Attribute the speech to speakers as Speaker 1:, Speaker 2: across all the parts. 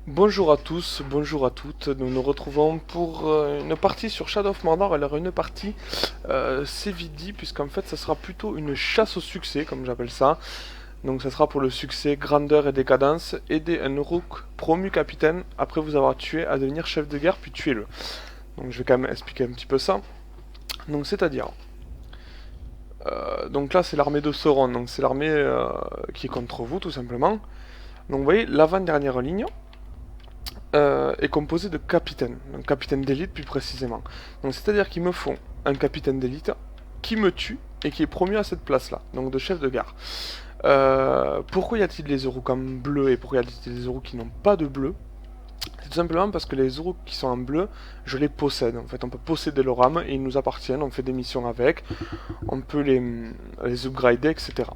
Speaker 1: Bonjour à tous, bonjour à toutes, nous nous retrouvons pour une partie sur Shadow of Mordor, alors une partie CVD, puisqu'en fait ça sera plutôt une chasse au succès, comme j'appelle ça. Donc ça sera pour le succès grandeur et décadence, aider un Uruk promu capitaine après vous avoir tué à devenir chef de guerre puis tuez-le. Donc je vais quand même expliquer un petit peu ça. Donc c'est-à-dire, donc là c'est l'armée de Sauron, donc c'est l'armée qui est contre vous tout simplement. Donc vous voyez l'avant-dernière ligne, est composé de capitaines, donc capitaine d'élite plus précisément. Donc c'est-à-dire qu'il me faut un capitaine d'élite qui me tue et qui est promu à cette place-là, donc de chef de gare. Pourquoi y a-t-il des Uruks en bleu et pourquoi y a-t-il des Uruks qui n'ont pas de bleu? C'est tout simplement parce que les Uruks qui sont en bleu, je les possède. En fait, on peut posséder leur âme et ils nous appartiennent, on fait des missions avec, on peut les upgrader, etc.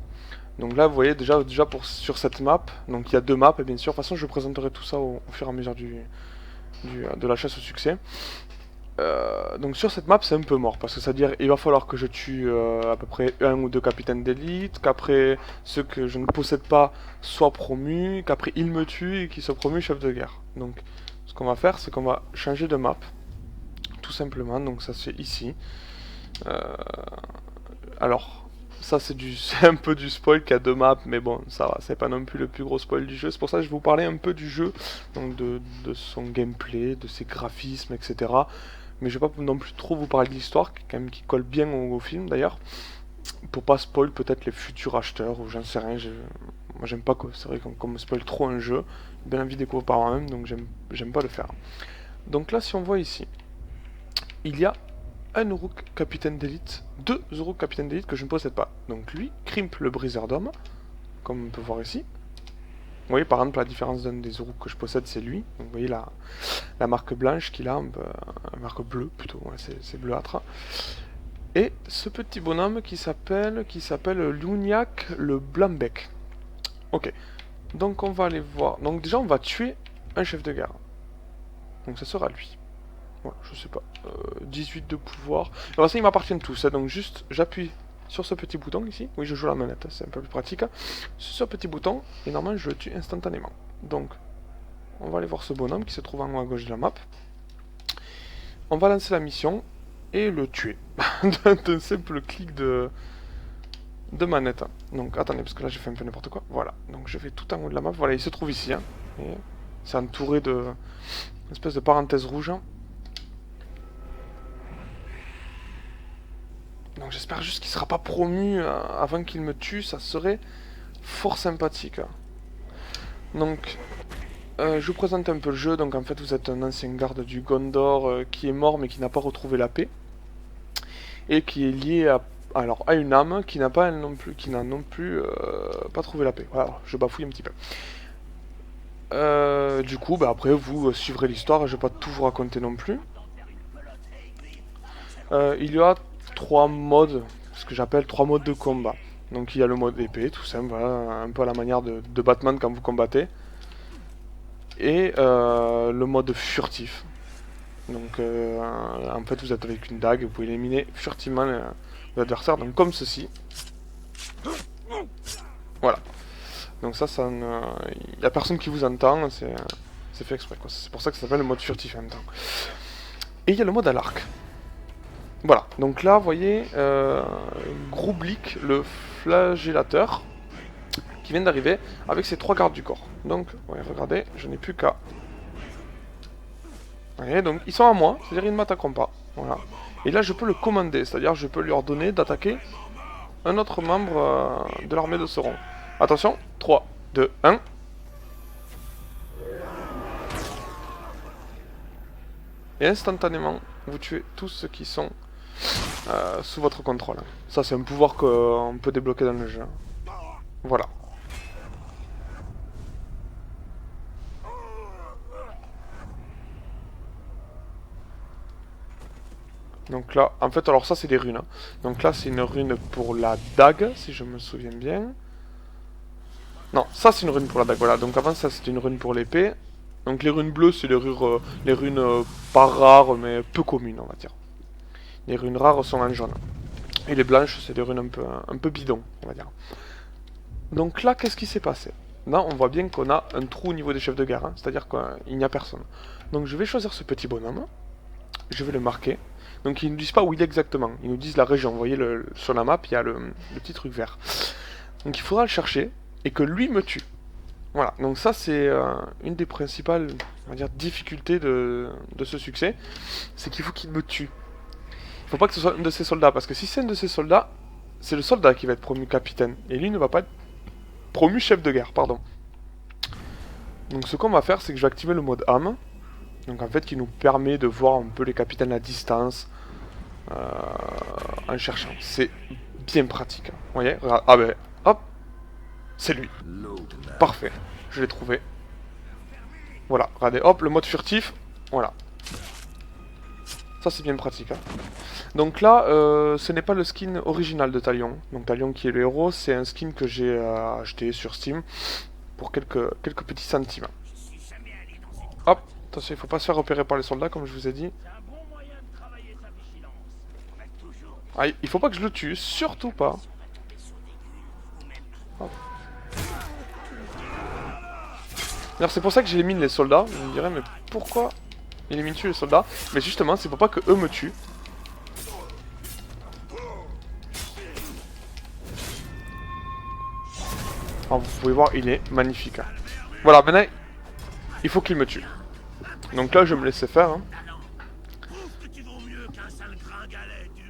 Speaker 1: Donc là, vous voyez déjà sur cette map, donc il y a deux maps, et bien sûr, de toute façon, je présenterai tout ça au fur et à mesure de la chasse au succès. Donc sur cette map, c'est un peu mort, parce que c'est-à-dire il va falloir que je tue à peu près un ou deux capitaines d'élite, qu'après ceux que je ne possède pas soient promus, qu'après ils me tuent et qu'ils soient promus chef de guerre. Donc ce qu'on va faire, c'est qu'on va changer de map, tout simplement, donc ça c'est ici. Euh, alors, ça c'est un peu du spoil qu'il y a deux maps, mais bon, ça va, c'est pas non plus le plus gros spoil du jeu. C'est pour ça que je vais vous parler un peu du jeu, donc de son gameplay, de ses graphismes, etc. Mais je vais pas non plus trop vous parler de l'histoire, qui colle bien au film d'ailleurs, pour pas spoil peut-être les futurs acheteurs, ou j'en sais rien. Moi j'aime pas que, c'est vrai qu'on me spoil trop un jeu, j'ai bien envie de découvrir par moi-même, donc j'aime pas le faire. Donc là, si on voit ici, il y a un Uruk capitaine d'élite, deux Uruk capitaine d'élite que je ne possède pas. Donc lui, Crimp le briseur d'hommes, comme on peut voir ici. Vous voyez par exemple la différence d'un des Uruk que je possède, c'est lui. Donc, vous voyez la marque blanche qu'il a, la marque bleue plutôt, ouais, c'est bleuâtre. Et ce petit bonhomme qui s'appelle Luniak le Blanbec. Ok, donc on va aller voir. Donc déjà on va tuer un chef de guerre. Donc ça sera lui. Voilà, je sais pas. 18 de pouvoir. Alors ça, ils m'appartiennent tous. Hein, donc juste, j'appuie sur ce petit bouton ici. Oui, je joue la manette, c'est un peu plus pratique. Sur ce petit bouton, et normalement, je le tue instantanément. Donc, on va aller voir ce bonhomme qui se trouve en haut à gauche de la map. On va lancer la mission et le tuer. D'un simple clic de manette. Donc, attendez, parce que là, j'ai fait un peu n'importe quoi. Voilà. Donc, je vais tout en haut de la map. Voilà, il se trouve ici. Hein. C'est entouré de... une espèce de parenthèse rouge. Donc j'espère juste qu'il sera pas promu avant qu'il me tue, ça serait fort sympathique. Donc je vous présente un peu le jeu. Donc en fait vous êtes un ancien garde du Gondor qui est mort mais qui n'a pas retrouvé la paix. Et qui est lié à une âme qui n'a pas non plus, pas trouvé la paix. Voilà, je bafouille un petit peu. Du coup, bah, après vous suivrez l'histoire, je vais pas tout vous raconter non plus. Il y a trois modes, ce que j'appelle trois modes de combat. Donc il y a le mode épée, tout simple, voilà, un peu à la manière de Batman quand vous combattez. Et le mode furtif. Donc en fait vous êtes avec une dague, vous pouvez éliminer furtivement l'adversaire, donc comme ceci. Voilà. Donc ça, il n'y a personne qui vous entend, c'est fait exprès. C'est pour ça que ça s'appelle le mode furtif en même temps. Et il y a le mode à l'arc. Voilà, donc là, vous voyez, Groublik, le flagellateur, qui vient d'arriver avec ses trois gardes du corps. Donc, ouais, regardez, je n'ai plus qu'à... Vous voyez, donc ils sont à moi, c'est-à-dire ils ne m'attaqueront pas. Voilà. Et là, je peux le commander, c'est-à-dire je peux lui ordonner d'attaquer un autre membre de l'armée de Sauron. Attention, 3, 2, 1. Et instantanément, vous tuez tous ceux qui sont sous votre contrôle. Ça, c'est un pouvoir qu'on peut débloquer dans le jeu. Voilà. Donc là, en fait, alors ça, c'est des runes. Hein. Donc là, c'est une rune pour la dague, si je me souviens bien. Non, ça, c'est une rune pour la dague. Voilà, donc avant, ça, c'était une rune pour l'épée. Donc les runes bleues, c'est les runes pas rares, mais peu communes, on va dire. Les runes rares sont en jaune. Et les blanches, c'est des runes un peu bidons, on va dire. Donc là, qu'est-ce qui s'est passé? là on voit bien qu'on a un trou au niveau des chefs de guerre, hein, c'est-à-dire qu'il n'y a personne. Donc je vais choisir ce petit bonhomme, je vais le marquer. Donc ils ne nous disent pas où il est exactement, ils nous disent la région. Vous voyez sur la map, il y a le petit truc vert. Donc il faudra le chercher et que lui me tue. Voilà, donc ça c'est une des principales, on va dire, difficultés de ce succès. C'est qu'il faut qu'il me tue. Il faut pas que ce soit un de ses soldats, parce que si c'est un de ses soldats, c'est le soldat qui va être promu capitaine. Et lui ne va pas être promu chef de guerre, pardon. Donc ce qu'on va faire, c'est que je vais activer le mode âme. Donc en fait qui nous permet de voir un peu les capitaines à distance en cherchant. C'est bien pratique. Hein. Vous voyez? Ah ben, hop, c'est lui. Parfait, je l'ai trouvé. Voilà, regardez, hop, le mode furtif, voilà. Ça c'est bien pratique. Hein. Donc là, ce n'est pas le skin original de Talion. Donc Talion qui est le héros, c'est un skin que j'ai acheté sur Steam pour quelques petits centimes. Hop, attention, il faut pas se faire repérer par les soldats comme je vous ai dit. Ah, il faut pas que je le tue, surtout pas. C'est pour ça que j'élimine les soldats. Vous me direz, mais pourquoi élimines-tu les soldats? Mais justement, c'est pour pas que eux me tuent. Alors, vous pouvez voir, il est magnifique. Hein. Voilà, maintenant, il faut qu'il me tue. Donc là, je vais me laisser faire. Hein.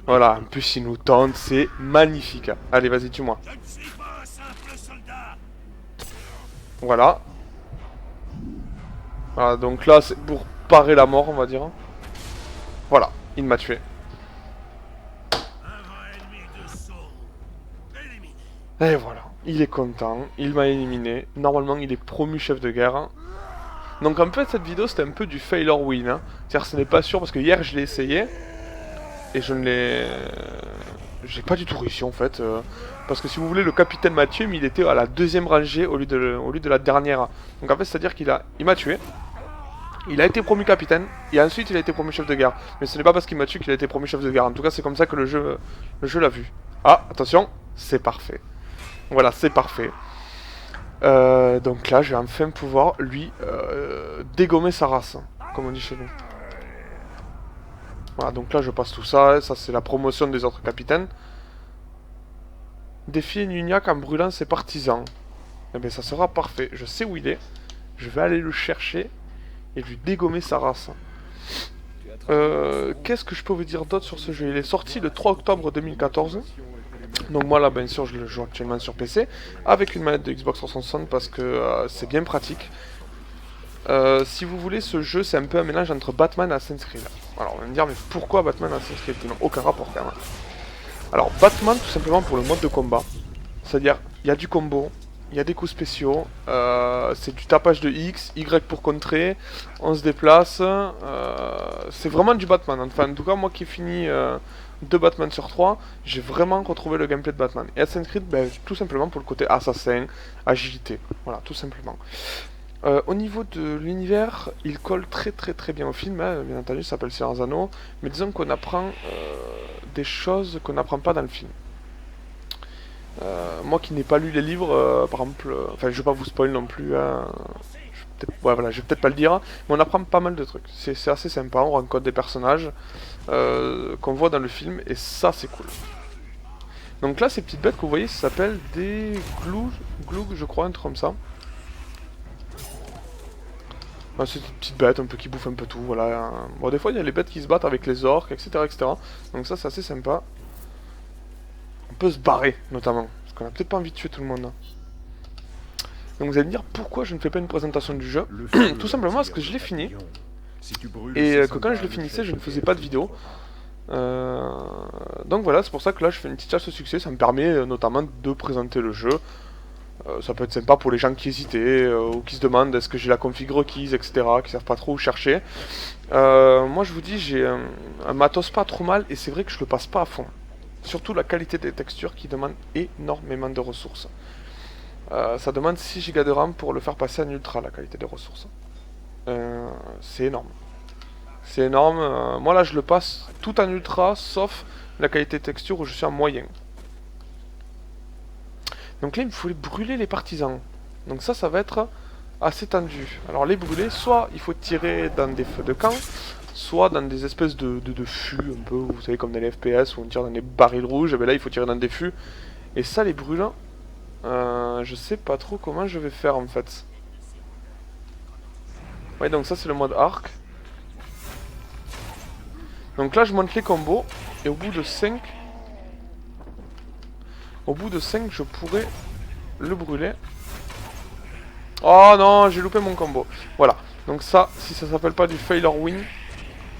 Speaker 1: Voilà, en plus, il nous tente, c'est magnifique. Hein. Allez, vas-y, tue-moi. Voilà. Voilà, donc là, c'est pour parer la mort, on va dire. Voilà, il m'a tué. Et voilà, il est content, il m'a éliminé. Normalement, il est promu chef de guerre. Donc en fait, cette vidéo, c'était un peu du fail or win. Hein. C'est-à-dire, ce n'est pas sûr, parce que hier, je l'ai essayé. Et je ne l'ai... J'ai pas du tout réussi, en fait. Parce que si vous voulez, le capitaine m'a tué, mais il était à la deuxième rangée au lieu de la dernière. Donc en fait, c'est-à-dire qu'il m'a tué. Il a été promu capitaine, et ensuite il a été promu chef de guerre. Mais ce n'est pas parce qu'il m'a tué qu'il a été promu chef de guerre. En tout cas, c'est comme ça que le jeu l'a vu. Ah, attention, c'est parfait. Voilà, c'est parfait. Donc là, je vais enfin pouvoir lui dégommer sa race, comme on dit chez nous. Voilà, donc là, je passe tout ça. Ça, c'est la promotion des autres capitaines. Défier Nunyak en brûlant ses partisans. Eh bien, ça sera parfait. Je sais où il est. Je vais aller le chercher et lui dégommer sa race. Qu'est-ce que je peux vous dire d'autre sur ce jeu? Il est sorti le 3 octobre 2014. Donc moi là bien sûr je le joue actuellement sur PC avec une manette de Xbox 360 parce que c'est bien pratique. Si vous voulez, ce jeu c'est un peu un mélange entre Batman et Assassin's Creed. Alors on va me dire mais pourquoi Batman et Assassin's Creed? Ils n'ont aucun rapport quand même. Alors Batman tout simplement pour le mode de combat. C'est-à-dire il y a du combo, il y a des coups spéciaux, c'est du tapage de X, Y pour contrer, on se déplace, c'est vraiment du Batman. Enfin en tout cas moi qui ai fini 2 Batman sur 3, j'ai vraiment retrouvé le gameplay de Batman. Et Assassin's Creed, ben, tout simplement pour le côté assassin, agilité, voilà tout simplement. Au niveau de l'univers, il colle très bien au film, hein. Bien entendu ça s'appelle Seigneur des Anneaux, mais disons qu'on apprend des choses qu'on n'apprend pas dans le film. Moi qui n'ai pas lu les livres, par exemple, enfin je vais pas vous spoil non plus, hein, ouais, voilà, je vais peut-être pas le dire, mais on apprend pas mal de trucs. C'est assez sympa, on rencontre des personnages qu'on voit dans le film, et ça c'est cool. Donc là, ces petites bêtes que vous voyez, ça s'appelle des gloug, je crois, un truc comme ça. Enfin, c'est des petites bêtes un peu qui bouffent un peu tout, voilà. Bon, des fois il y a les bêtes qui se battent avec les orques, etc. Donc ça c'est assez sympa. On peut se barrer, notamment. Parce qu'on a peut-être pas envie de tuer tout le monde. Hein. Donc vous allez me dire pourquoi je ne fais pas une présentation du jeu. Tout simplement parce que je l'ai fini. Et que quand je le finissais, je ne faisais pas de vidéo. Donc voilà, c'est pour ça que là je fais une petite chasse au succès. Ça me permet notamment de présenter le jeu. Ça peut être sympa pour les gens qui hésitaient ou qui se demandent est-ce que j'ai la config requise, etc. Qui savent pas trop où chercher. Moi je vous dis, j'ai un matos pas trop mal et c'est vrai que je le passe pas à fond. Surtout la qualité des textures qui demande énormément de ressources. Ça demande 6 Go de RAM pour le faire passer en ultra, la qualité des ressources. C'est énorme. C'est énorme. Moi là je le passe tout en ultra, sauf la qualité de texture où je suis en moyen. Donc là il me faut brûler les partisans. Donc ça va être assez tendu. Alors les brûlés, soit il faut tirer dans des feux de camp, soit dans des espèces de fûts, un peu, vous savez, comme dans les FPS, où on tire dans des barils rouges, et bien là il faut tirer dans des fûts. Et ça, les brûlants, je sais pas trop comment je vais faire en fait. Ouais, donc ça c'est le mode arc. Donc là je monte les combos, et au bout de 5... Au bout de 5, je pourrais le brûler. Oh non, j'ai loupé mon combo. Voilà. Donc ça, si ça s'appelle pas du failure win,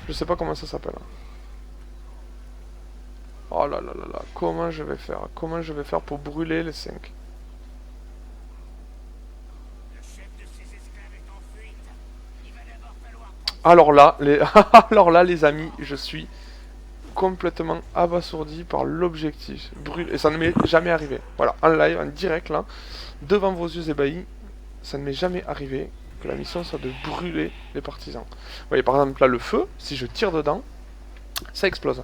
Speaker 1: je sais pas comment ça s'appelle. Oh là là là là, comment je vais faire? Comment je vais faire pour brûler les 5? Alors là, alors là, les amis, je suis complètement abasourdi par l'objectif. Et ça ne m'est jamais arrivé. Voilà, en live, en direct, là, devant vos yeux ébahis, ça ne m'est jamais arrivé que la mission soit de brûler les partisans. Vous voyez, par exemple, là, le feu, si je tire dedans, ça explose.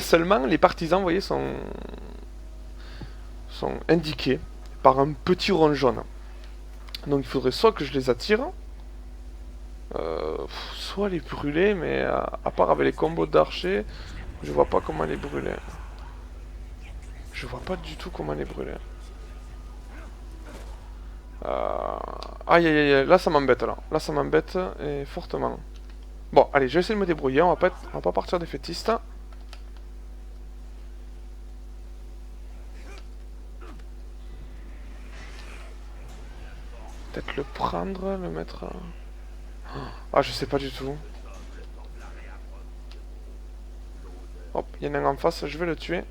Speaker 1: Seulement, les partisans, vous voyez, sont indiqués par un petit rond jaune. Donc il faudrait soit que je les attire, soit les brûler, mais à part avec les combos d'archer, je vois pas comment les brûler. Je vois pas du tout comment les brûler. Aïe aïe aïe, là ça m'embête là. Là ça m'embête et fortement. Bon, allez, je vais essayer de me débrouiller, on va pas partir des fétistes. Peut-être le prendre, le mettre... Ah, je sais pas du tout. Hop, il y en a un en face, je vais le tuer.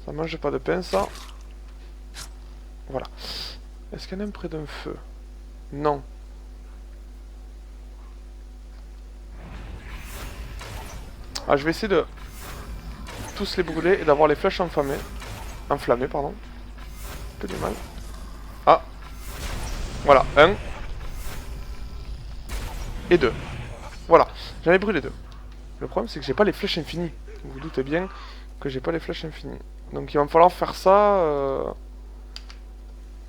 Speaker 1: Ça mange pas de pain, ça. Voilà. Est-ce qu'il y en a un près d'un feu? Non. Ah, je vais essayer de tous les brûler et d'avoir les flèches enflammées. Enflammées, pardon. Un peu du mal. Ah. Voilà, 1. Et 2. Voilà, j'en ai brûlé 2. Le problème, c'est que j'ai pas les flèches infinies. Vous vous doutez bien que j'ai pas les flèches infinies. Donc il va me falloir faire ça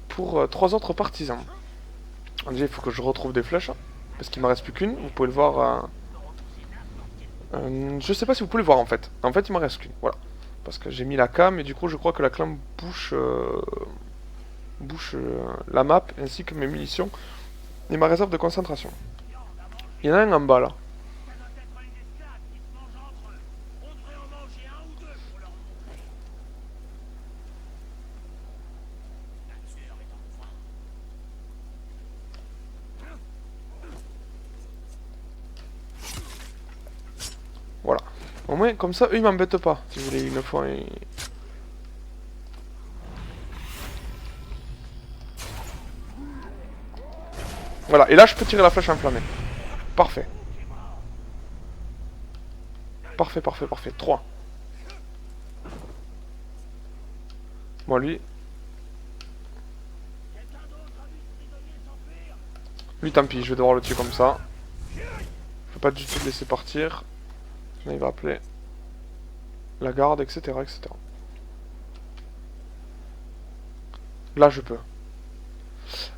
Speaker 1: pour 3 autres partisans. Déjà, il faut que je retrouve des flèches. Parce qu'il me reste plus qu'une. Vous pouvez le voir. Je sais pas si vous pouvez le voir en fait. En fait, il me reste qu'une. Voilà. Parce que j'ai mis la cam et du coup, je crois que la cam bouche la map ainsi que mes munitions et ma réserve de concentration. Il y en a un en bas là. Voilà. Au moins, comme ça, eux, ils m'embêtent pas. Si vous voulez, une fois... Voilà, et là, je peux tirer la flèche enflammée. Parfait. Parfait, parfait, parfait. 3. Bon, lui... Lui, tant pis, je vais devoir le tuer comme ça. Je peux pas du tout le laisser partir. Sinon, il va appeler la garde, etc., etc. Là, je peux.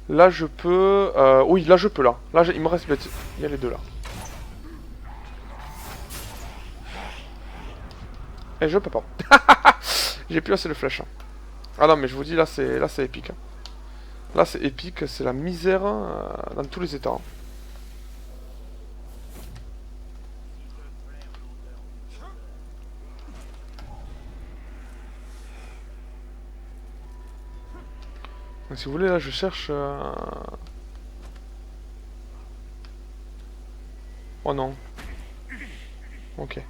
Speaker 1: Là, je peux... oui, là, je peux, là. Là, il me reste... Il y a les deux, là. Et je peux pas. J'ai plus assez de flèches. Ah non, mais je vous dis, là, c'est épique. Là, c'est épique. C'est la misère dans tous les états. Donc, si vous voulez, là, je cherche... Oh non. Ok.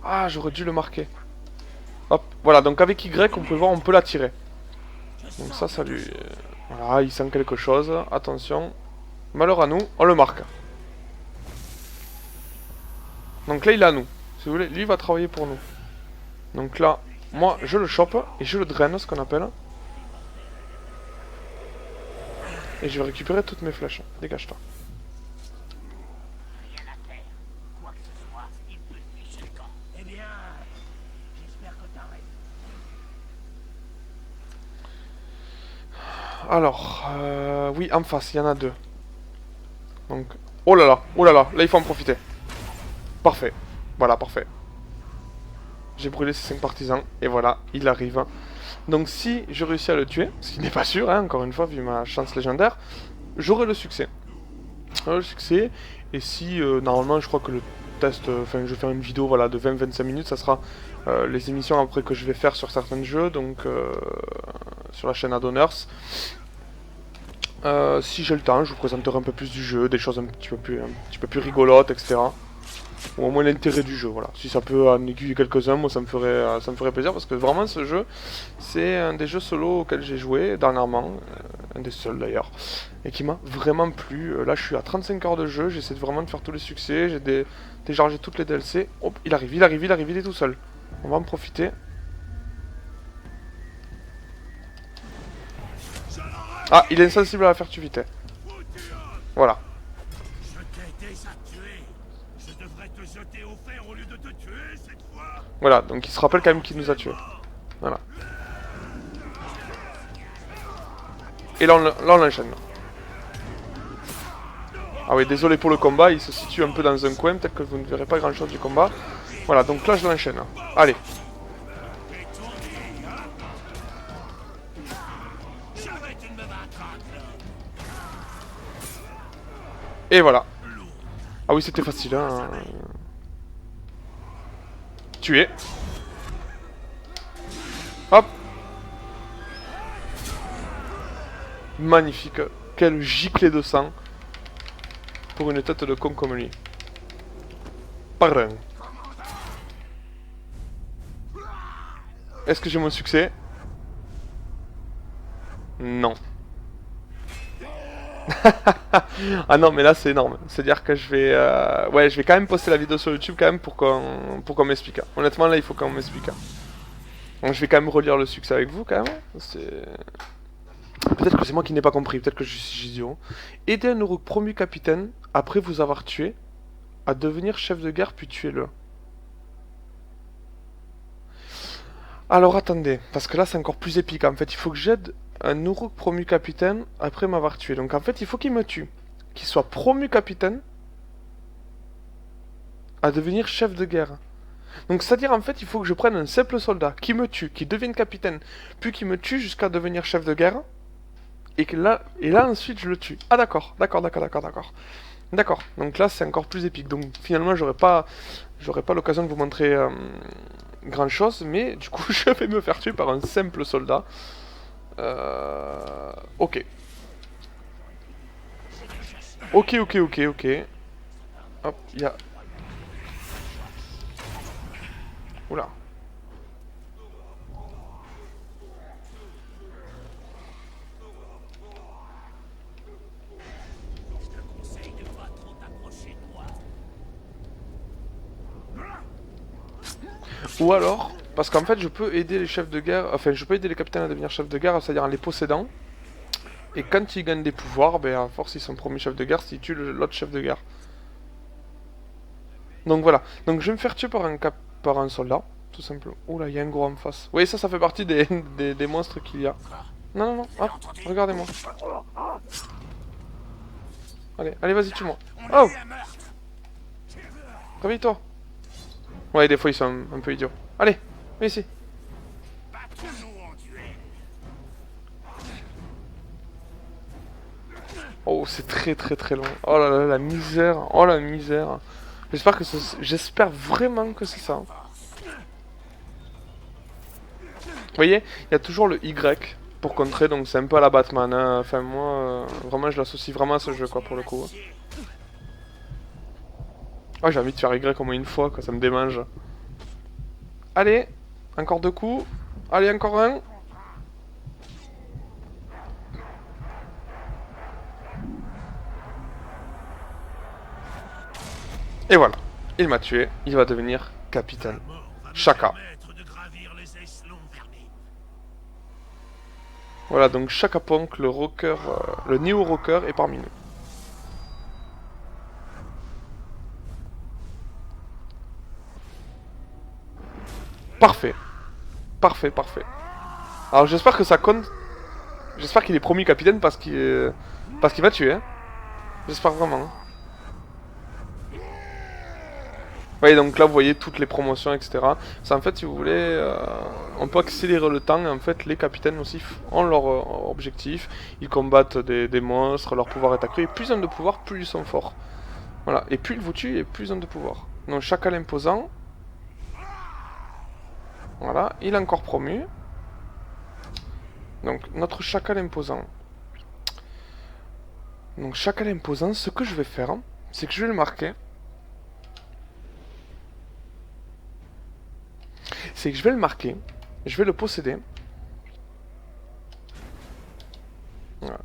Speaker 1: Ah, j'aurais dû le marquer. Hop, voilà, donc avec Y, on peut voir, on peut la tirer. Donc ça lui... Voilà, il sent quelque chose. Attention. Malheur à nous, on le marque. Donc là, il est à nous. Si vous voulez, lui, il va travailler pour nous. Donc là, moi, je le chope et je le draine, ce qu'on appelle. Et je vais récupérer toutes mes flèches. Dégage-toi. Alors, oui, en face, il y en a deux. Donc, oh là là, là il faut en profiter. Parfait, voilà, parfait. J'ai brûlé ces 5 partisans, et voilà, il arrive. Donc si je réussis à le tuer, ce qui n'est pas sûr, hein, encore une fois, vu ma chance légendaire, j'aurai le succès. Et si, normalement, je crois que le test, enfin, je vais faire une vidéo, voilà, de 20-25 minutes, ça sera les émissions après que je vais faire sur certains jeux, donc sur la chaîne Adonners. Si j'ai le temps, je vous présenterai un peu plus du jeu, des choses un petit peu plus rigolotes, etc. Ou au moins l'intérêt du jeu, voilà. Si ça peut en aiguiller quelques-uns, moi ça me ferait plaisir, parce que vraiment ce jeu, c'est un des jeux solo auxquels j'ai joué dernièrement, un des seuls d'ailleurs, et qui m'a vraiment plu. Là je suis à 35 heures de jeu, j'essaie vraiment de faire tous les succès, j'ai téléchargé toutes les DLC. Hop, il arrive, il est tout seul. On va en profiter. Ah, il est insensible à la furtivité. Voilà. Voilà, donc il se rappelle quand même qu'il nous a tués. Voilà. Et là on l'enchaîne. Ah oui, désolé pour le combat, il se situe un peu dans un coin, peut-être que vous ne verrez pas grand chose du combat. Voilà, donc là je l'enchaîne. Allez. Et voilà. Ah oui, c'était facile, hein. Tué. Hop. Magnifique. Quel giclée de sang. Pour une tête de con comme lui. Pardon. Est-ce que j'ai mon succès? Non. Ah non, mais là c'est énorme. C'est-à-dire que je vais... Ouais, je vais quand même poster la vidéo sur YouTube quand même pour qu'on m'explique. Honnêtement, là il faut qu'on m'explique. Donc je vais quand même relire le succès avec vous quand même. Peut-être que c'est moi qui n'ai pas compris, peut-être que je suis idiot. Aider un Uruk promu capitaine, après vous avoir tué, à devenir chef de guerre puis tuez-le. Alors attendez, parce que là c'est encore plus épique. En fait, il faut que j'aide un Uruk promu capitaine après m'avoir tué. Donc en fait, il faut qu'il me tue. Qu'il soit promu capitaine à devenir chef de guerre. Donc c'est-à-dire en fait, il faut que je prenne un simple soldat qui me tue, qui devienne capitaine, puis qui me tue jusqu'à devenir chef de guerre. Et là ensuite je le tue. Ah d'accord. D'accord, donc là c'est encore plus épique. Donc finalement j'aurais pas l'occasion de vous montrer grand chose, mais du coup je vais me faire tuer par un simple soldat. Ok. Ok. Hop, il y a... Oula. Ou alors, parce qu'en fait je peux aider les chefs de guerre, enfin je peux aider les capitaines à devenir chefs de guerre, c'est-à-dire en les possédant. Et quand ils gagnent des pouvoirs, ben à force ils sont promis chefs de guerre s'ils tuent l'autre chef de guerre. Donc voilà, donc je vais me faire tuer par un soldat, tout simplement. Oula, il y a un gros en face. Oui, ça fait partie des monstres qu'il y a. Non, hop, regardez-moi. Allez, vas-y, tue-moi. Oh! Réveille-toi. Ouais, des fois ils sont un peu idiots. Allez, viens ici. Oh, c'est très long. Oh là là, la misère. Oh la misère. J'espère vraiment que c'est ça. Vous voyez, il y a toujours le Y pour contrer, donc c'est un peu à la Batman. Hein. Enfin, moi, vraiment, je l'associe vraiment à ce jeu, quoi, pour le coup. Oh, j'ai envie de faire Y au moins une fois, quoi, ça me démange. Allez, encore 2 coups. Allez, encore un. Et voilà, il m'a tué, il va devenir capitaine. Shaka. Voilà, donc Shaka Punk, le rocker, le néo-rocker est parmi nous. Parfait. Alors j'espère que ça compte. J'espère qu'il est promu capitaine parce qu'il va tuer. Hein. J'espère vraiment. Oui, donc là vous voyez toutes les promotions, etc. Ça, en fait, si vous voulez, on peut accélérer le temps. En fait, les capitaines aussi ont leur objectif. Ils combattent des monstres, leur pouvoir est accru. Et plus ils ont de pouvoir, plus ils sont forts. Voilà, et plus ils vous tuent, et plus ils ont de pouvoir. Donc chacal imposant. Voilà, il est encore promu. Donc notre chacal imposant. Donc chacal imposant, ce que je vais faire, c'est que je vais le marquer. C'est que je vais le marquer, je vais le posséder. Voilà.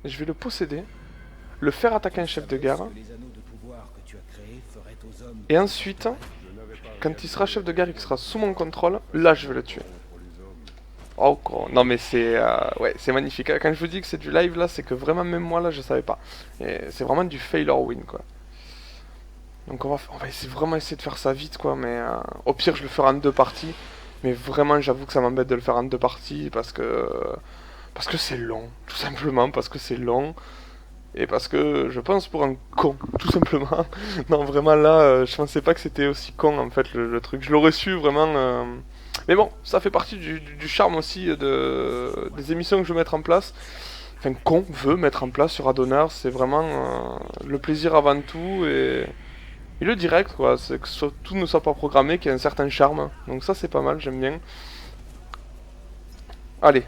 Speaker 1: Je vais le posséder, le faire attaquer un chef de guerre. Et ensuite, quand il sera chef de guerre et qu'il sera sous mon contrôle, là je vais le tuer. Oh non mais c'est ouais, c'est magnifique. Quand je vous dis que c'est du live là, c'est que vraiment même moi là je savais pas. C'est vraiment du fail or win quoi. Donc on va essayer, vraiment essayer de faire ça vite quoi, mais au pire je le ferai en 2 parties. Mais vraiment j'avoue que ça m'embête de le faire en 2 parties parce que c'est long, tout simplement parce que c'est long. Et parce que je pense pour un con, tout simplement. Non vraiment là, je pensais pas que c'était aussi con en fait le truc. Je l'aurais su vraiment. Mais bon, ça fait partie du charme aussi des émissions que je veux mettre en place. Enfin qu'on veut mettre en place sur Adonner, c'est vraiment le plaisir avant tout et le direct, quoi, c'est que tout ne soit pas programmé, qu'il y ait un certain charme. Donc ça, c'est pas mal, j'aime bien. Allez.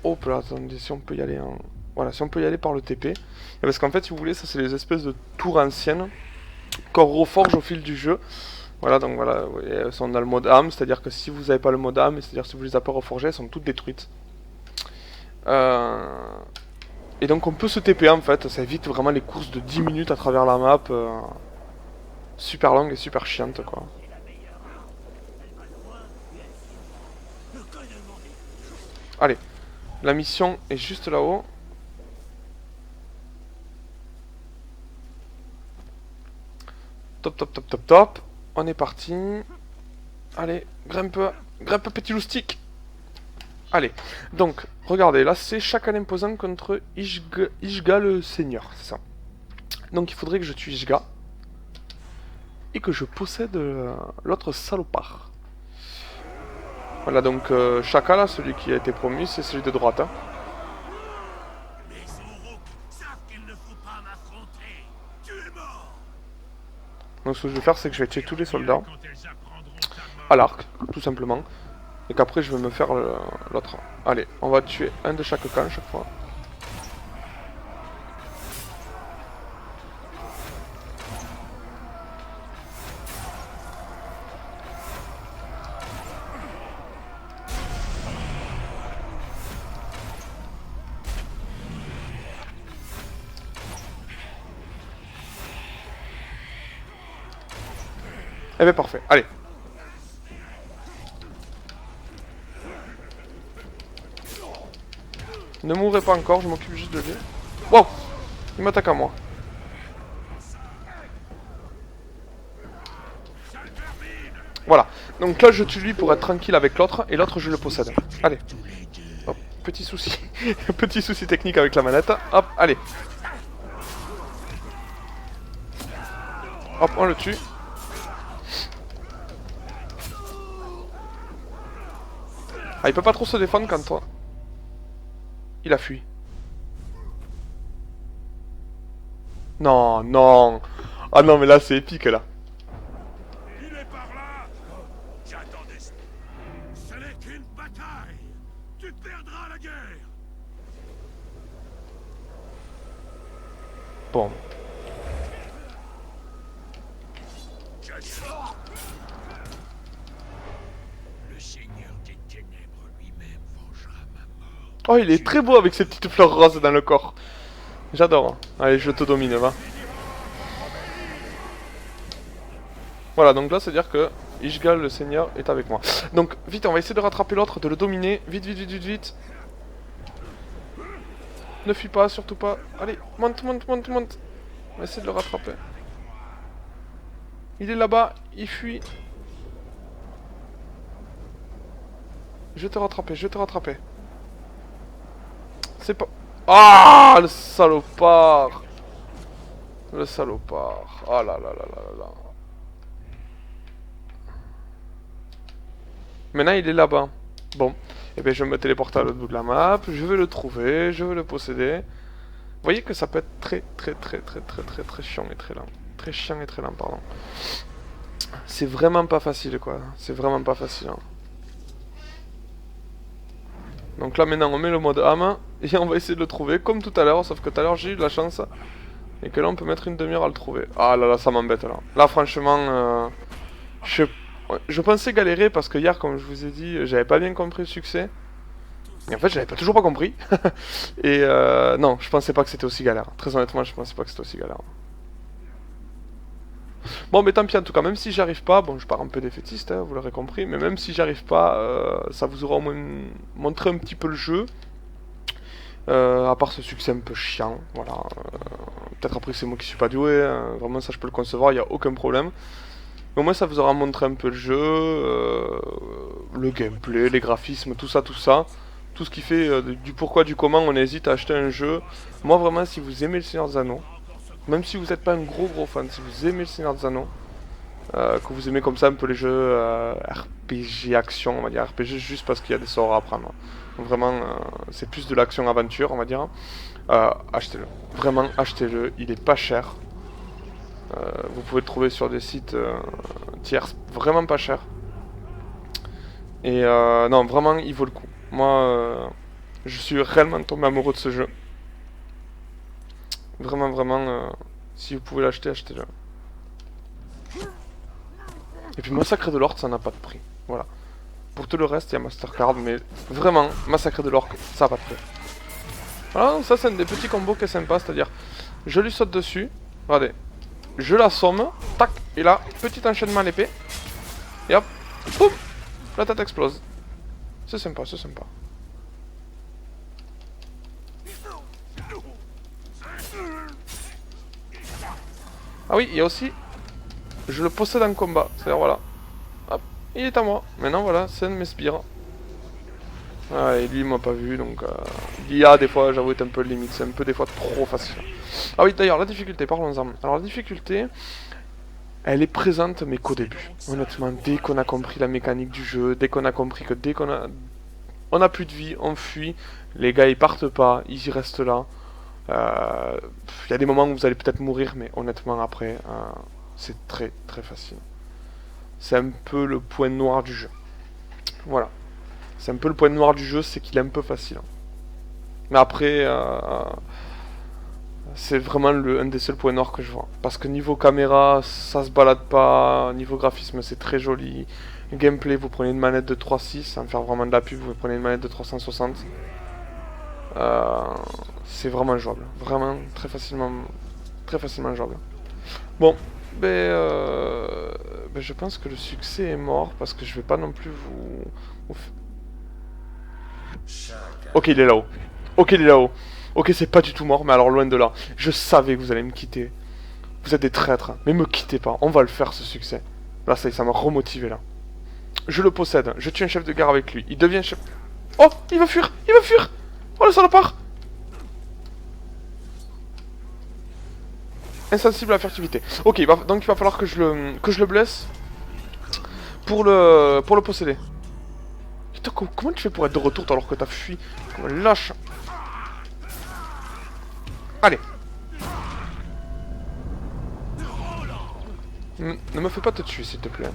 Speaker 1: Hop là, attendez, si on peut y aller en... Voilà, si on peut y aller par le TP. Et parce qu'en fait, si vous voulez, ça, c'est les espèces de tours anciennes qu'on reforge au fil du jeu. Voilà, donc voilà, vous voyez, elles sont dans le mode âme, c'est-à-dire que si vous n'avez pas le mode âme, c'est-à-dire si vous les avez pas reforgées, elles sont toutes détruites. Et donc on peut se TP en fait, ça évite vraiment les courses de 10 minutes à travers la map. Super longue et super chiante quoi. Allez, la mission est juste là-haut. Top, top, top, top, top. On est parti. Allez, grimpe, petit loustic. Allez, donc, regardez, là c'est chacal imposant contre Ishga le Seigneur, c'est ça. Donc il faudrait que je tue Ishga. Et que je possède l'autre salopard. Voilà, donc Shaka, là, celui qui a été promu, c'est celui de droite. Hein. Donc ce que je vais faire, c'est que je vais tuer tous les soldats. À l'arc, tout simplement. Et qu'après, je vais me faire l'autre. Allez, on va tuer un de chaque camp chaque fois. Eh bien parfait, allez. Ne mourrez pas encore, je m'occupe juste de lui. Wow, il m'attaque à moi. Voilà, donc là je tue lui pour être tranquille avec l'autre, et l'autre je le possède. Allez. Hop, petit souci. Petit souci technique avec la manette. Hop, allez. Hop, on le tue. Ah, il peut pas trop se défendre quand toi. Il a fui. Non, non. Ah non, mais là c'est épique là.
Speaker 2: Il est par là. J'attendais. Ce n'est qu'une bataille. Tu perdras la guerre.
Speaker 1: Bon.
Speaker 2: Le Seigneur des Ténèbres lui-même vengera ma mort.
Speaker 1: Oh, il est très beau avec ses petites fleurs roses dans le corps. J'adore. Allez, je te domine, va. Voilà, donc là, c'est-à-dire que Ishgal, le seigneur, est avec moi. Donc, vite, on va essayer de rattraper l'autre, de le dominer. Vite, vite, vite, vite, vite. Ne fuis pas, surtout pas. Allez, monte, monte, monte, monte. On va essayer de le rattraper. Il est là-bas, il fuit. Je vais te rattraper, je vais te rattraper. c'est pas... Ah, le salopard. Le salopard. Oh là là là là là là. Maintenant, il est là-bas. Bon. Et bien, je vais me téléporter à l'autre bout de la map. Je vais le trouver. Je vais le posséder. Vous voyez que ça peut être très chiant et très lent. Très chiant et très lent, pardon. C'est vraiment pas facile, quoi. C'est vraiment pas facile. Hein. Donc là, maintenant, on met le mode âme. Et on va essayer de le trouver, comme tout à l'heure. Sauf que tout à l'heure, j'ai eu de la chance. Et que là, on peut mettre une demi-heure à le trouver. Ah là là, ça m'embête, là. Là, franchement, je pensais galérer parce que hier, comme je vous ai dit, j'avais pas bien compris le succès. Et en fait, j'avais toujours pas compris. Et non, je pensais pas que c'était aussi galère. Très honnêtement, je pensais pas que c'était aussi galère. Bon, mais tant pis, en tout cas, même si j'arrive pas, bon, je pars un peu défaitiste, hein, vous l'aurez compris, mais même si j'arrive pas, ça vous aura au moins montré un petit peu le jeu. À part ce succès un peu chiant, voilà. Peut-être après c'est moi qui suis pas doué, hein, vraiment ça je peux le concevoir, il n'y a aucun problème. Mais au moins ça vous aura montré un peu le jeu, le gameplay, les graphismes, tout ça. Tout ce qui fait du pourquoi, du comment on hésite à acheter un jeu. Moi vraiment, si vous aimez le Seigneur des Anneaux, même si vous n'êtes pas un gros fan, si vous aimez le Seigneur des Anneaux, que vous aimez comme ça un peu les jeux RPG action, on va dire RPG juste parce qu'il y a des sorts à apprendre. Donc vraiment, c'est plus de l'action aventure, on va dire. Achetez-le. Vraiment, achetez-le. Il est pas cher. Vous pouvez le trouver sur des sites tiers vraiment pas cher. Et non, vraiment, il vaut le coup. Moi, je suis réellement tombé amoureux de ce jeu. Vraiment, si vous pouvez l'acheter, achetez-le. Et puis Massacre de l'Orque, ça n'a pas de prix. Voilà. Pour tout le reste, il y a Mastercard, mais vraiment, Massacre de l'Orque, ça n'a pas de prix. Voilà, donc ça c'est un des petits combos qui est sympa, c'est-à-dire, je lui saute dessus, regardez, je l'assomme, tac, et là, petit enchaînement à l'épée, et hop, boum, la tête explose. C'est sympa, c'est sympa. Ah oui, il y a aussi, je le possède en combat, c'est-à-dire voilà, hop, il est à moi. Maintenant voilà, c'est un de mes sbires. Ah, et lui il m'a pas vu, donc l'IA des fois j'avoue est un peu limite, c'est un peu des fois trop facile. Ah oui d'ailleurs la difficulté, parlons-en. Alors la difficulté, elle est présente mais qu'au début. Honnêtement, dès qu'on a compris la mécanique du jeu, dès qu'on a compris que dès qu'on a plus de vie, on fuit, les gars ils partent pas, ils y restent là. Il y a des moments où vous allez peut-être mourir, mais honnêtement après, c'est très facile. C'est un peu le point noir du jeu. Voilà. C'est un peu le point noir du jeu, c'est qu'il est un peu facile. Mais après, c'est vraiment un des seuls points noirs que je vois. Parce que niveau caméra, ça se balade pas. Niveau graphisme, c'est très joli. Gameplay, vous prenez une manette de 3.6, sans faire vraiment de la pub, vous prenez une manette de 360. C'est vraiment jouable. Vraiment, très facilement jouable. Bon, je pense que le succès est mort, parce que je vais pas non plus vous... Ok, il est là-haut. Ok, il est là-haut. Ok, c'est pas du tout mort, mais alors loin de là. Je savais que vous allez me quitter. Vous êtes des traîtres, mais me quittez pas. On va le faire, ce succès. Là, ça m'a remotivé, là. Je le possède. Je tue un chef de gare avec lui. Il devient chef... Oh, il va fuir. Il va fuir. Oh, le salopard. Insensible à la furtivité. Ok, donc il va falloir que je le blesse pour le posséder. Putain, comment tu fais pour être de retour alors que t'as fui? Lâche. Allez. Ne me fais pas te tuer, s'il te plaît.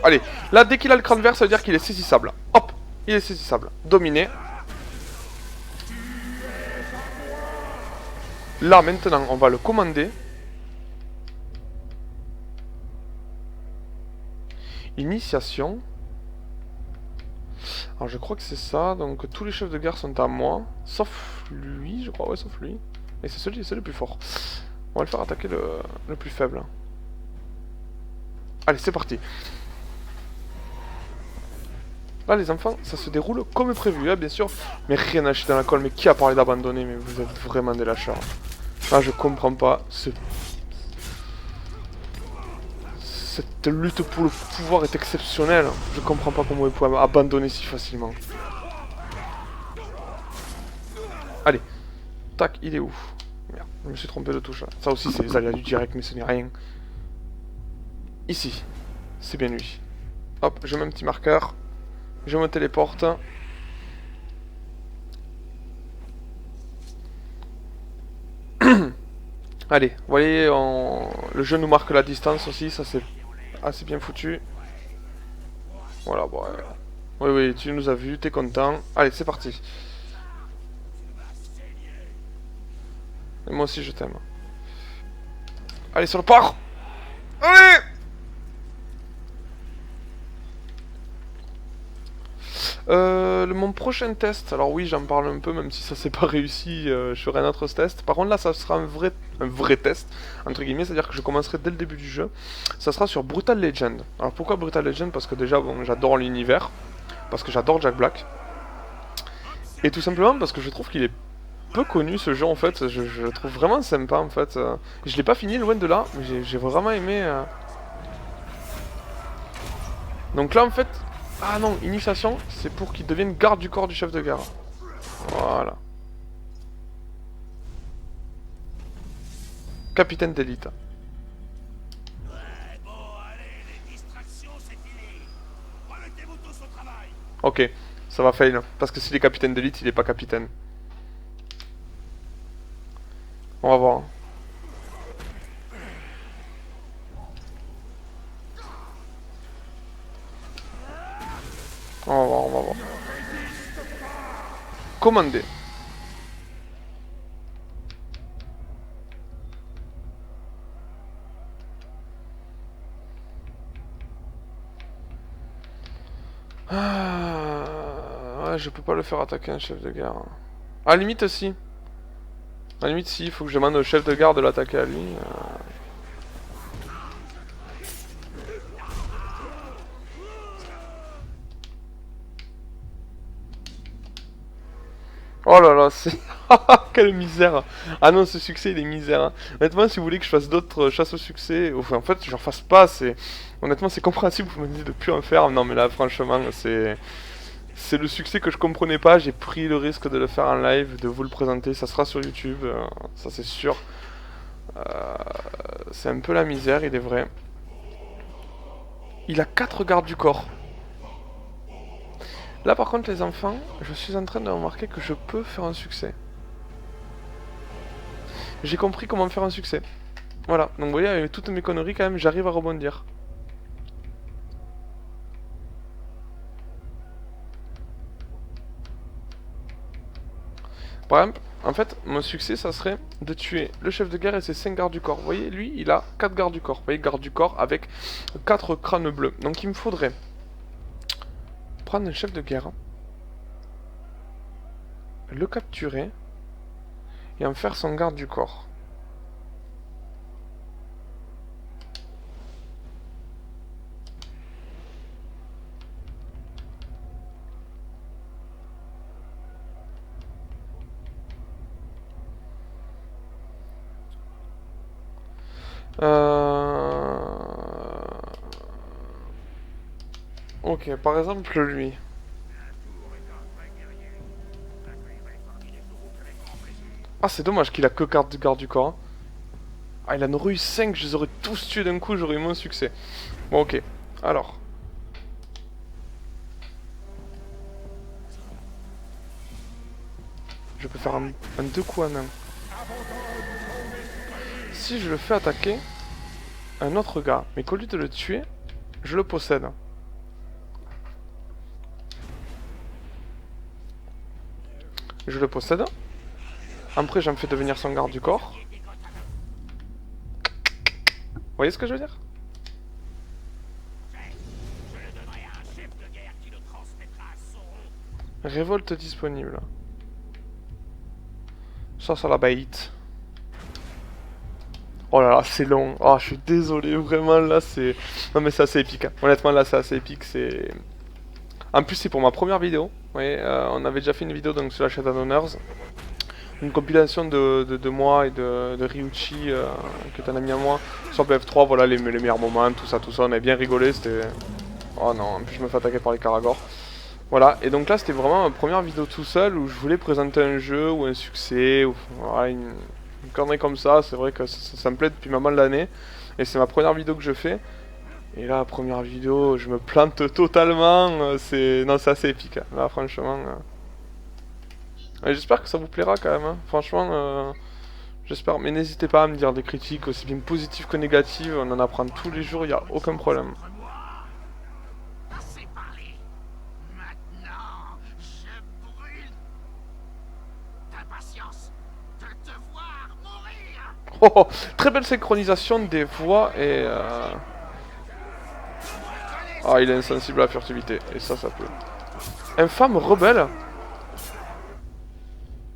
Speaker 1: Allez. Là, dès qu'il a le crâne vert, ça veut dire qu'il est saisissable. Hop. Il est saisissable. Dominé. Là, maintenant, on va le commander. Initiation. Alors je crois que c'est ça, donc tous les chefs de guerre sont à moi, sauf lui, je crois, ouais, sauf lui. Et c'est celui le plus fort. On va le faire attaquer le plus faible. Allez, c'est parti. Là, les enfants, ça se déroule comme prévu, hein, bien sûr. Mais rien à acheter dans la colle, mais qui a parlé d'abandonner? Mais vous êtes vraiment des lâcheurs. Là, je comprends pas cette lutte pour le pouvoir est exceptionnelle. Je comprends pas comment vous pouvez abandonner si facilement. Allez. Tac, il est où? Merde, je me suis trompé de touche là. Ça aussi c'est les aléas du direct, mais ce n'est rien. Ici. C'est bien lui. Hop, je mets un petit marqueur. Je me téléporte. Allez, vous voyez, le jeu nous marque la distance aussi, ça c'est assez bien foutu. Voilà, bon. Oui, oui, tu nous as vus, t'es content. Allez, c'est parti. Et moi aussi je t'aime. Allez, sur le port. Allez! Mon prochain test, alors oui j'en parle un peu même si ça s'est pas réussi, je ferai un autre test. Par contre là ça sera un vrai test, entre guillemets, c'est-à-dire que je commencerai dès le début du jeu. Ça sera sur Brutal Legend. Alors pourquoi Brutal Legend? Parce que déjà bon, j'adore l'univers, parce que j'adore Jack Black. Et tout simplement parce que je trouve qu'il est peu connu ce jeu en fait, je le trouve vraiment sympa en fait. Je l'ai pas fini loin de là, mais j'ai vraiment aimé... Donc là en fait... Ah non, initiation, c'est pour qu'il devienne garde du corps du chef de guerre. Voilà. Capitaine d'élite.
Speaker 2: Ouais, bon, allez, les distractions, c'est fini. Remettez-vous tous au travail.
Speaker 1: Ok, ça va fail. Parce que s'il est capitaine d'élite, il est pas capitaine. On va voir. On va voir, on va voir. Commander. Ouais, je peux pas le faire attaquer un chef de guerre. À la limite aussi. À la limite si, il faut que je demande au chef de garde de l'attaquer à lui. Oh là là, c'est... Quelle misère. Ah non, ce succès, il est misère. Honnêtement, si vous voulez que je fasse d'autres chasses au succès... Enfin, en fait, je n'en fasse pas, c'est... Honnêtement, c'est compréhensible, vous me dites de plus en faire. Non, mais là, franchement, c'est... C'est le succès que je comprenais pas, j'ai pris le risque de le faire en live, de vous le présenter, ça sera sur YouTube, ça c'est sûr. C'est un peu la misère, il est vrai. Il a 4 gardes du corps. Là par contre les enfants, je suis en train de remarquer que je peux faire un succès. J'ai compris comment faire un succès. Voilà, donc vous voyez, avec toutes mes conneries quand même, j'arrive à rebondir. Par exemple, en fait, mon succès, ça serait de tuer le chef de guerre et ses 5 gardes du corps. Vous voyez, lui, il a 4 gardes du corps. Vous voyez, garde du corps avec 4 crânes bleus. Donc il me faudrait prendre un chef de guerre, le capturer et en faire son garde du corps. Ok, par exemple lui. Ah, c'est dommage qu'il a que garde du corps. Hein. Ah, il en aurait eu 5, je les aurais tous tués d'un coup, j'aurais eu mon succès. Bon, ok. Alors. Je peux faire un 2 coups en un. Si je le fais attaquer un autre gars, mais qu'au lieu de le tuer, je le possède. Je le possède. Après, j'en fais devenir son garde du corps. Vous voyez ce que je veux dire? Révolte disponible. Ça la bait. Oh là là, c'est long. Oh, je suis désolé, vraiment, là, c'est... Non, mais c'est assez épique. Hein. Honnêtement, là, c'est assez épique. C'est... En plus, c'est pour ma première vidéo. Oui, on avait déjà fait une vidéo donc, sur la chaîne d'Honneurs. Une compilation de moi et de Ryuchi, qui est un ami à moi, sur BF3, voilà, les meilleurs moments, tout ça, on avait bien rigolé, c'était... Oh non, en plus je me fais attaquer par les Karagors. Voilà, et donc là c'était vraiment ma première vidéo tout seul où je voulais présenter un jeu ou un succès, ou voilà, une connerie comme ça. C'est vrai que ça me plaît depuis pas mal d'années, et c'est ma première vidéo que je fais. Et là, première vidéo, je me plante totalement, non, c'est assez épique, hein. Là franchement... J'espère que ça vous plaira quand même, hein. Franchement, j'espère, mais n'hésitez pas à me dire des critiques aussi bien positives que négatives, on en apprend tous les jours, il n'y a aucun problème.
Speaker 2: Assez parlé. Maintenant, je brûle d'impatience de te voir mourir.
Speaker 1: Oh, oh, très belle synchronisation des voix et... Ah, il est insensible à la furtivité, et ça peut. Infâme rebelle.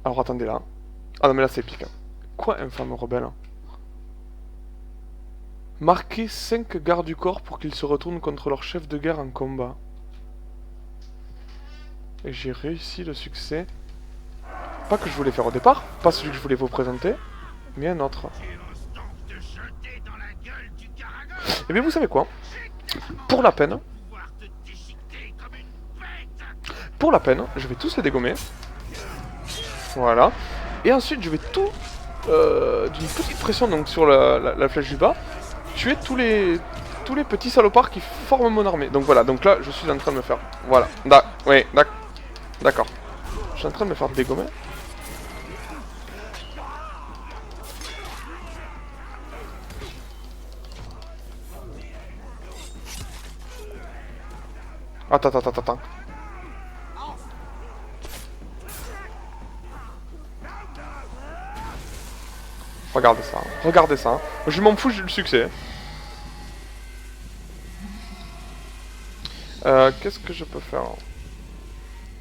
Speaker 1: Alors attendez là. Ah non mais là c'est épique. Quoi infâme rebelle? Marquez 5 gardes du corps pour qu'ils se retournent contre leur chef de guerre en combat. Et j'ai réussi le succès. Pas que je voulais faire au départ, pas celui que je voulais vous présenter, mais un autre. Et bien vous savez quoi? Pour la peine, je vais tous les dégommer. Voilà. Et ensuite je vais tout, d'une petite pression donc sur la flèche du bas, tuer tous les petits salopards qui forment mon armée. Donc voilà, donc là je suis en train de me faire... Voilà, oui, d'accord. Je suis en train de me faire dégommer. Attends. Regardez ça. Je m'en fous, j'ai eu le succès. Qu'est-ce que je peux faire?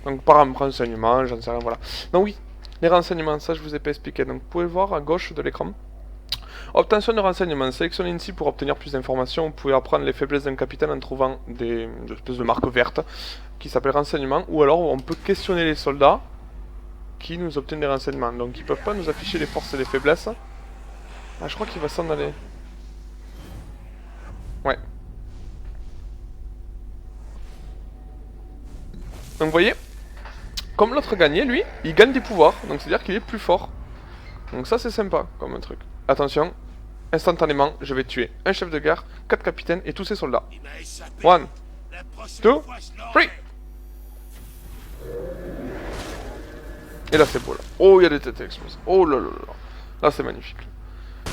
Speaker 1: Donc par un renseignement, j'en sais rien, voilà. Donc oui, les renseignements, ça je vous ai pas expliqué. Donc vous pouvez voir à gauche de l'écran. Obtention de renseignements. Sélectionnez ici pour obtenir plus d'informations. Vous pouvez apprendre les faiblesses d'un capitaine en trouvant des espèces de marques vertes qui s'appellent renseignements. Ou alors on peut questionner les soldats qui nous obtiennent des renseignements. Donc ils peuvent pas nous afficher les forces et les faiblesses. Ah, je crois qu'il va s'en aller. Ouais. Donc vous voyez, comme l'autre gagnait, lui, il gagne des pouvoirs. Donc c'est-à-dire qu'il est plus fort. Donc ça c'est sympa comme un truc. Attention, instantanément, je vais tuer un chef de guerre, 4 capitaines et tous ses soldats. 1, 2, 3. Et là c'est beau là. Oh, il y a des têtes explosées. Oh là là là. Là c'est magnifique.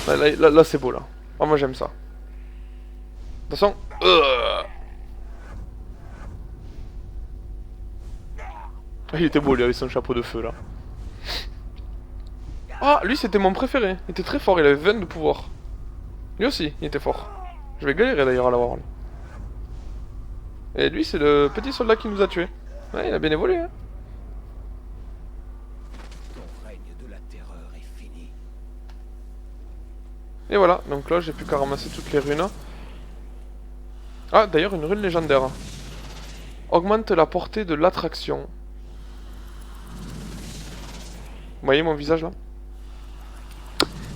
Speaker 1: Là c'est beau là. Oh, moi j'aime ça. Attention. Il était beau lui avec son chapeau de feu là. Ah, lui c'était mon préféré. Il était très fort, il avait 20 de pouvoir. Lui aussi, il était fort. Je vais galérer d'ailleurs à l'avoir lui. Et lui c'est le petit soldat qui nous a tués. Ouais, il a bien évolué hein. Et voilà, donc là j'ai plus qu'à ramasser toutes les runes. Ah, d'ailleurs une rune légendaire. Augmente la portée de l'attraction. Vous voyez mon visage là?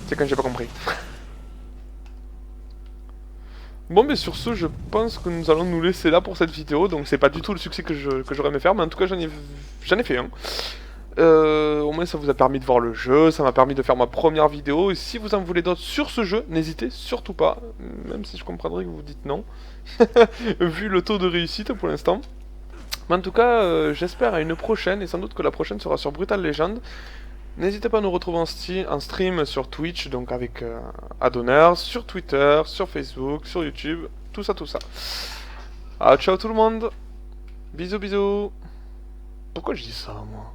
Speaker 1: C'est quand j'ai pas compris. Bon, mais sur ce, je pense que nous allons nous laisser là pour cette vidéo. Donc c'est pas du tout le succès que j'aurais aimé faire, mais en tout cas j'en ai fait un. Au moins ça vous a permis de voir le jeu, ça m'a permis de faire ma première vidéo. Et si vous en voulez d'autres sur ce jeu, n'hésitez surtout pas. Même si je comprendrais que vous dites non. Vu le taux de réussite pour l'instant. Mais en tout cas, j'espère à une prochaine. Et sans doute que la prochaine sera sur Brutal Legend. N'hésitez pas à nous retrouver en stream sur Twitch, donc avec Adonners, sur Twitter, sur Facebook, sur YouTube, tout ça. Ah, ciao tout le monde. Bisous. Pourquoi je dis ça, moi?